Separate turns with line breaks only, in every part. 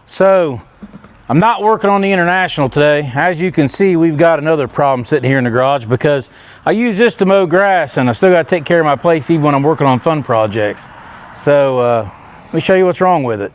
So I'm not working on the International today. As you can see, we've got another problem sitting here in the garage because I use this to mow grass and I still got to take care of my place even when I'm working on fun projects. So let me show you what's wrong with it.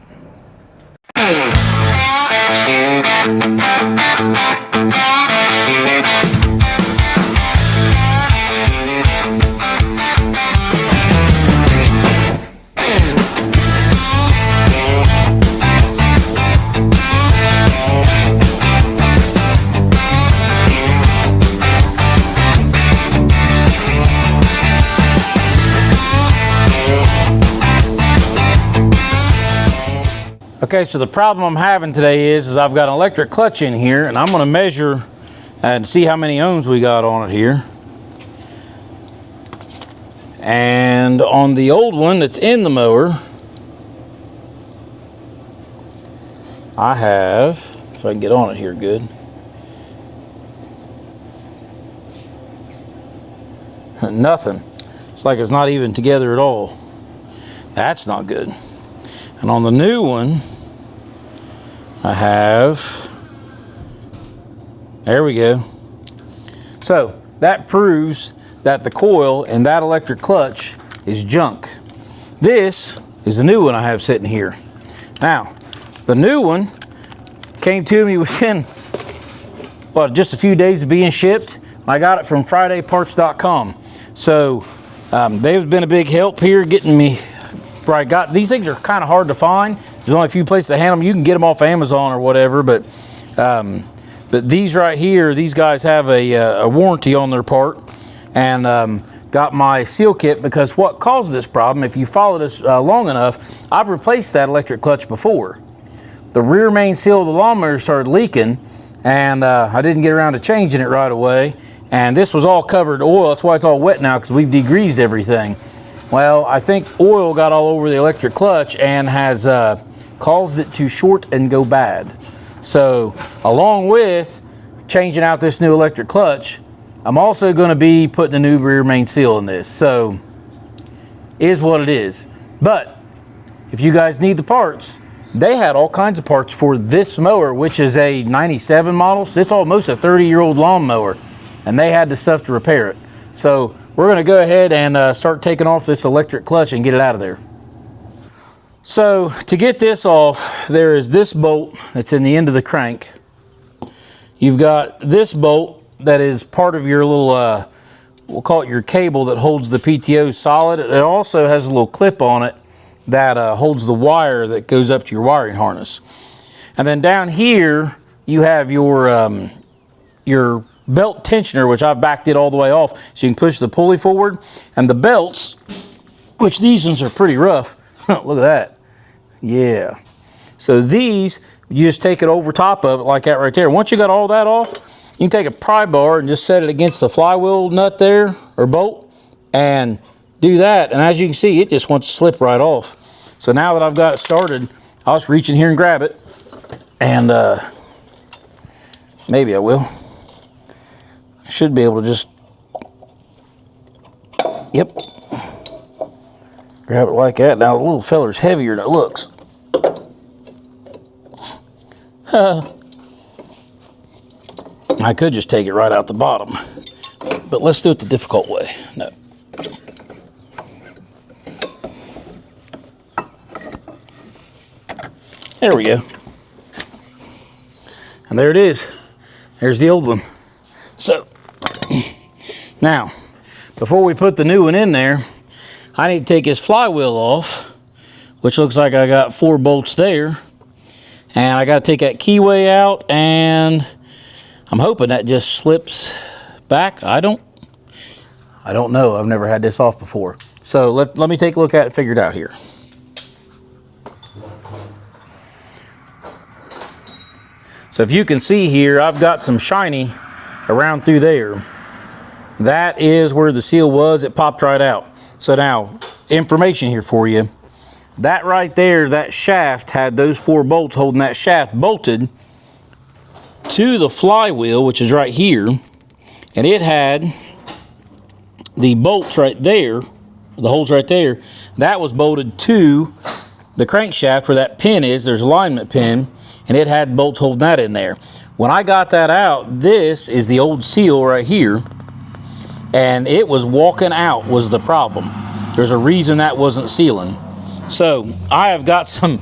Okay, so the problem I'm having today is I've got an electric clutch in here and I'm going to measure and see how many ohms we got on it here. And on the old one that's in the mower, I have, if I can get on it here good, nothing. It's like it's not even together at all. That's not good. And on the new one, I have, there we go. So that proves that the coil in that electric clutch is junk. This is the new one I have sitting here. Now, the new one came to me within, well, just a few days of being shipped. I got it from FridayParts.com. So they've been a big help here getting me where I got. These things are kind of hard to find. There's only a few places to handle them. You can get them off Amazon or whatever, but these right here, these guys have a warranty on their part, and got my seal kit because what caused this problem, if you follow this long enough, I've replaced that electric clutch before. The rear main seal of the lawnmower started leaking, and I didn't get around to changing it right away, and this was all covered in oil. That's why it's all wet now, because we've degreased everything. Well, I think oil got all over the electric clutch and has caused it to short and go bad. So along with changing out this new electric clutch, I'm also going to be putting a new rear main seal in this. So is what it is. But if you guys need the parts, they had all kinds of parts for this mower, which is a 97 model. So it's almost a 30-year-old lawnmower, and they had the stuff to repair it. So we're going to go ahead and start taking off this electric clutch and get it out of there. So to get this off, there is this bolt that's in the end of the crank. You've got this bolt that is part of your little, we'll call it your cable that holds the PTO solid. It also has a little clip on it that holds the wire that goes up to your wiring harness. And then down here, you have your belt tensioner, which I've backed it all the way off so you can push the pulley forward. And the belts, which these ones are pretty rough. Look at that. Yeah. So these, you just take it over top of it like that right there. Once you got all that off, you can take a pry bar and just set it against the flywheel nut there, or bolt, and do that. And as you can see, it just wants to slip right off. So now that I've got it started, I'll just reach in here and grab it. And maybe I will. I should be able to just, yep. Grab it like that. Now the little feller's heavier than it looks. I could just take it right out the bottom, but let's do it the difficult way. No. There we go. And there it is. There's the old one. So now, before we put the new one in there, I need to take his flywheel off, which looks like I got 4 bolts there. And I got to take that keyway out, and I'm hoping that just slips back. I don't know. I've never had this off before. So let me take a look at it, figure it out here. So if you can see here, I've got some shiny around through there. That is where the seal was. It popped right out. So now, information here for you. That right there, that shaft had those 4 bolts holding that shaft bolted to the flywheel, which is right here. And it had the bolts right there, the holes right there. That was bolted to the crankshaft where that pin is, there's a alignment pin, and it had bolts holding that in there. When I got that out, this is the old seal right here, and it was walking out was the problem. There's a reason that wasn't sealing. So I have got some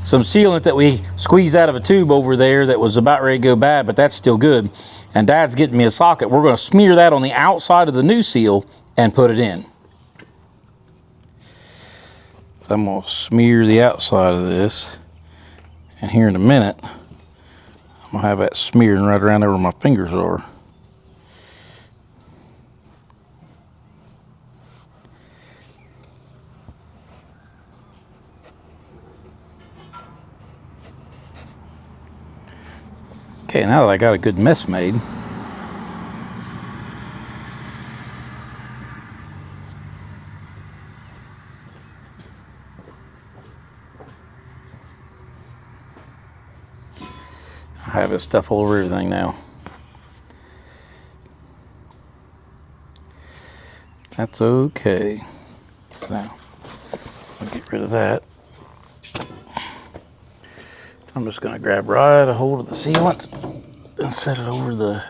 sealant that we squeezed out of a tube over there that was about ready to go bad, but that's still good. And Dad's getting me a socket. We're going to smear that on the outside of the new seal and put it in. So I'm going to smear the outside of this, and here in a minute I'm going to have that smearing right around there where my fingers are. Okay, now that I got a good mess made, I have this stuff all over everything now. That's okay. So I'll get rid of that. I'm just going to grab right a hold of the sealant and set it over the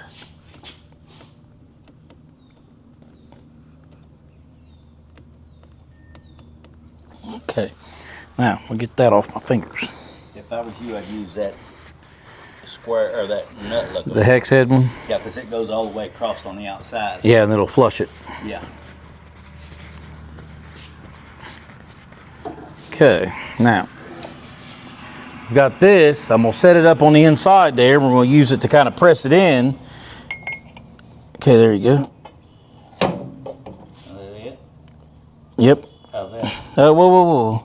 okay. Now we'll get that off my fingers.
If I was you, I'd use that square or that nut looking.
The hex head one?
Yeah, because it goes all the way across on the outside.
Yeah, and it'll flush it.
Yeah.
Okay, now we've got this. I'm going to set it up on the inside there. We're going to use it to kind of press it in. Okay, there you go.
It?
Yep.
Oh, there.
Whoa.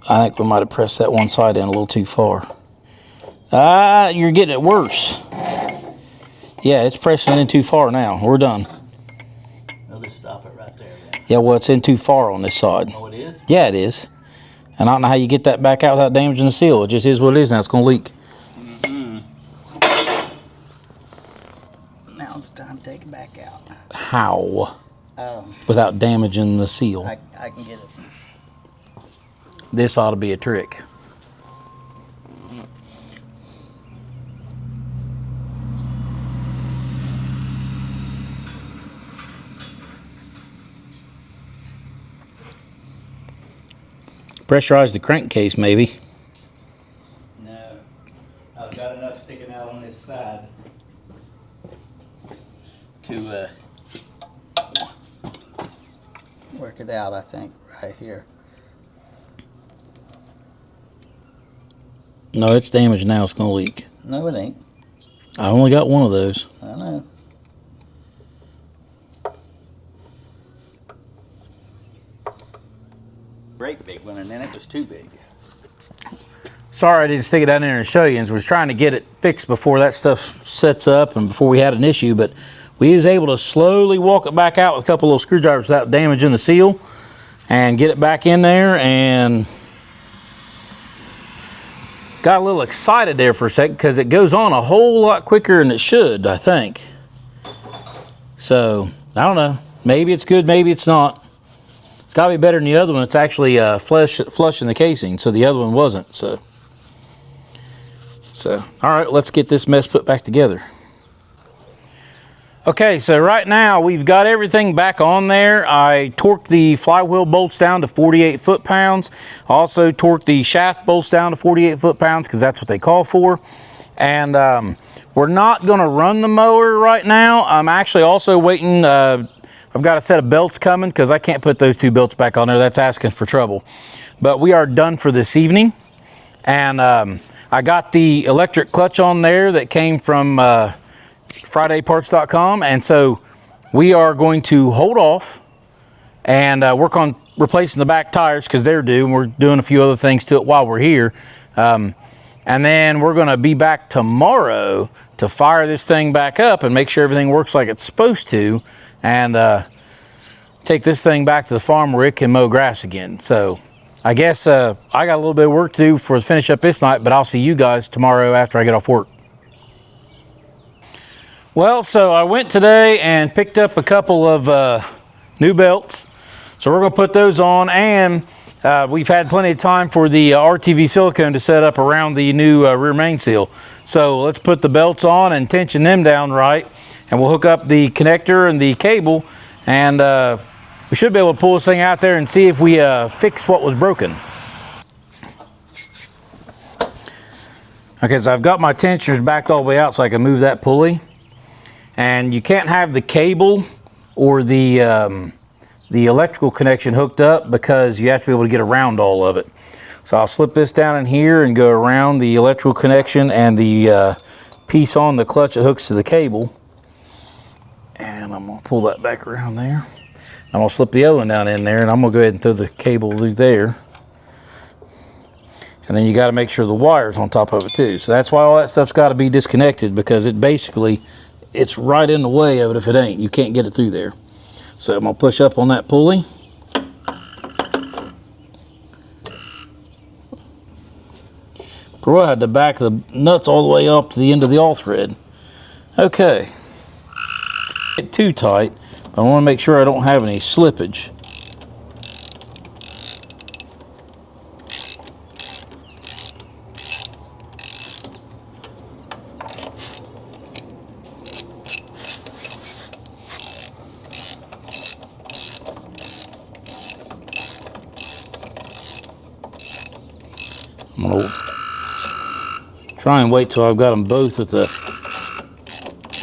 I think we might have pressed that one side in a little too far. You're getting it worse. Yeah, it's pressing in too far now. We're done.
I'll just stop it right there then.
Yeah, well, it's in too far on this side.
Oh, it is?
Yeah, it is. And I don't know how you get that back out without damaging the seal. It just is what it is now. It's going to leak.
Now it's time to take it back out.
How? Without damaging the seal.
I can get it.
This ought to be a trick. Pressurize the crankcase, maybe.
No, I've got enough sticking out on this side to work it out, I think, right here.
No, it's damaged now. It's going to leak.
No, it ain't.
I only got one of those.
I know. Great big one, and then it was too big.
Sorry I didn't stick it down there and show you. I was trying to get it fixed before that stuff sets up and before we had an issue, but we was able to slowly walk it back out with a couple of little screwdrivers without damaging the seal and get it back in there, and got a little excited there for a second because it goes on a whole lot quicker than it should, I think. So, I don't know. Maybe it's good, maybe it's not. It's got to be better than the other one. It's actually flush in the casing, so the other one wasn't. So, all right, let's get this mess put back together. Okay, so right now we've got everything back on there. I torqued the flywheel bolts down to 48 foot-pounds. Also torqued the shaft bolts down to 48 foot-pounds because that's what they call for. And we're not going to run the mower right now. I'm actually also waiting. I've got a set of belts coming because I can't put those two belts back on there. That's asking for trouble. But we are done for this evening. And I got the electric clutch on there that came from FridayParts.com, and so we are going to hold off and work on replacing the back tires because they're due, and we're doing a few other things to it while we're here. And then we're going to be back tomorrow to fire this thing back up and make sure everything works like it's supposed to, and take this thing back to the farm where it can mow grass again. So I guess I got a little bit of work to do for finish up this night, but I'll see you guys tomorrow after I get off work. Well, so I went today and picked up a couple of new belts. So we're going to put those on, and we've had plenty of time for the RTV silicone to set up around the new rear main seal. So let's put the belts on and tension them down right, and we'll hook up the connector and the cable, and we should be able to pull this thing out there and see if we fix what was broken. Okay, so I've got my tensioners backed all the way out so I can move that pulley. And you can't have the cable or the electrical connection hooked up because you have to be able to get around all of it. So I'll slip this down in here and go around the electrical connection and the piece on the clutch that hooks to the cable. And I'm going to pull that back around there. I'm going to slip the other one down in there, and I'm going to go ahead and throw the cable through there. And then you got to make sure the wire's on top of it too. So that's why all that stuff's got to be disconnected, because it's right in the way of it. If it ain't, you can't get it through there. So I'm going to push up on that pulley. Bro, I had to back the nuts all the way up to the end of the all thread. Okay. Get too tight, but I want to make sure I don't have any slippage. I'm going to try and wait till I've got them both at the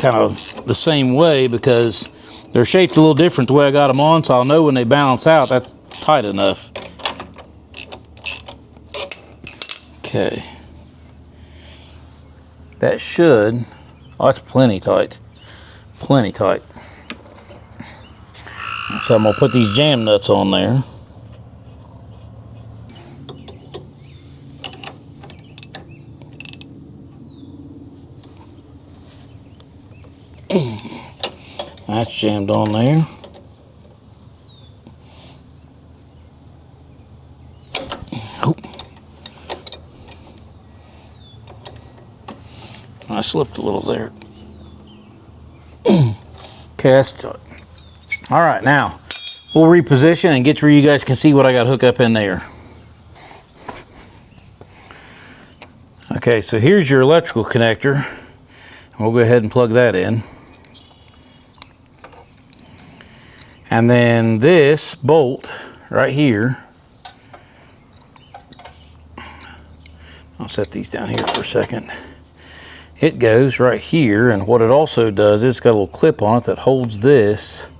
kind of the same way, because they're shaped a little different the way I got them on, so I'll know when they balance out that's tight enough. Okay. That should, oh, that's plenty tight. Plenty tight. So I'm going to put these jam nuts on there. That's jammed on there. Oh. I slipped a little there. Okay, that's tight. All right, now we'll reposition and get to where you guys can see what I got hooked up in there. Okay, so here's your electrical connector. We'll go ahead and plug that in. And then this bolt right here, I'll set these down here for a second. It goes right here, and what it also does is it's got a little clip on it that holds this.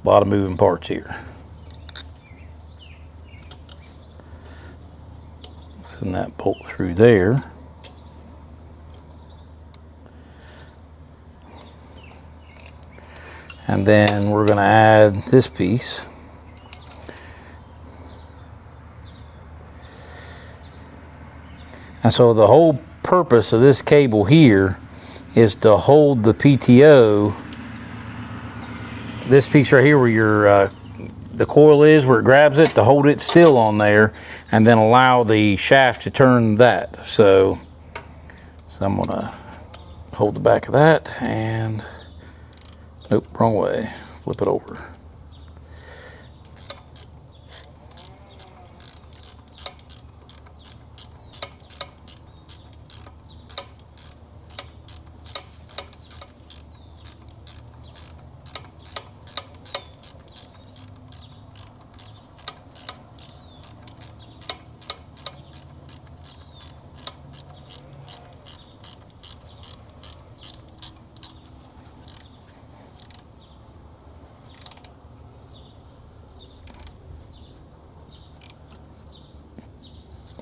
A lot of moving parts here. Send that bolt through there. And then we're going to add this piece. And so the whole purpose of this cable here is to hold the PTO, this piece right here where your the coil is, where it grabs it, to hold it still on there, and then allow the shaft to turn that. So I'm going to hold the back of that, and nope, wrong way. Flip it over.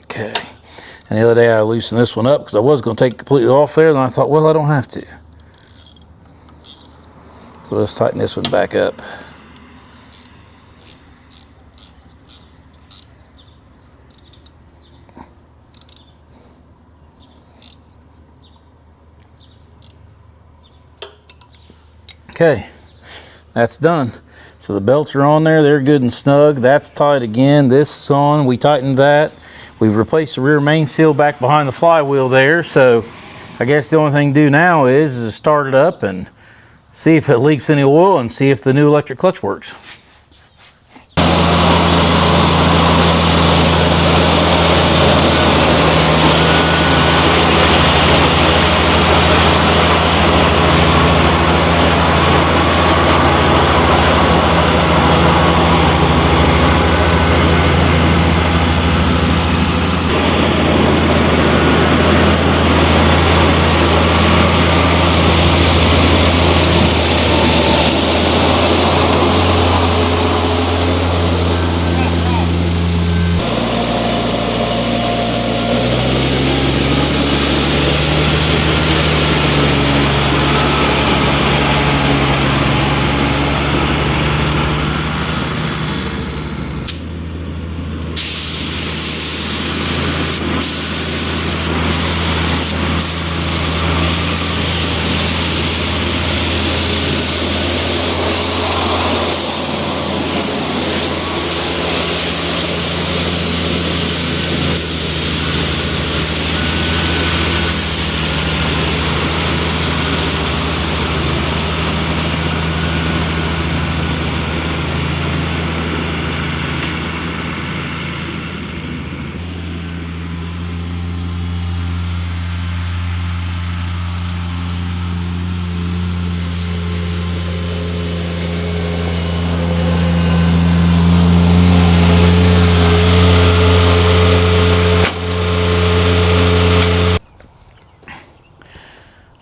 Okay, and the other day I loosened this one up because I was going to take it completely off there, and I thought, well, I don't have to. So let's tighten this one back up. Okay, that's done. So the belts are on there, they're good and snug. That's tight again. This is on, we tightened that. We've replaced the rear main seal back behind the flywheel there. So I guess the only thing to do now is start it up and see if it leaks any oil and see if the new electric clutch works.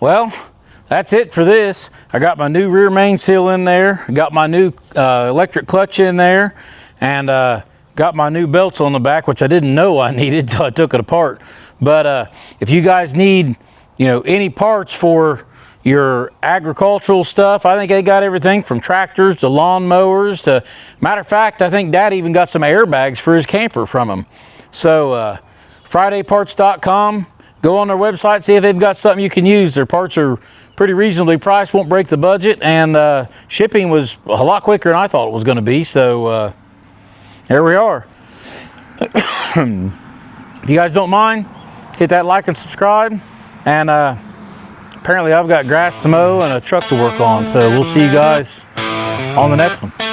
Well, that's it for this. I got my new rear main seal in there, got my new electric clutch in there, and got my new belts on the back, which I didn't know I needed till I took it apart. But if you guys need, any parts for your agricultural stuff, I think they got everything from tractors to lawn mowers to, matter of fact, I think Dad even got some airbags for his camper from them. So FridayParts.com. Go on their website, see if they've got something you can use. Their parts are pretty reasonably priced, won't break the budget, and shipping was a lot quicker than I thought it was going to be. So there we are. If you guys don't mind, hit that like and subscribe. And apparently I've got grass to mow and a truck to work on. So we'll see you guys on the next one.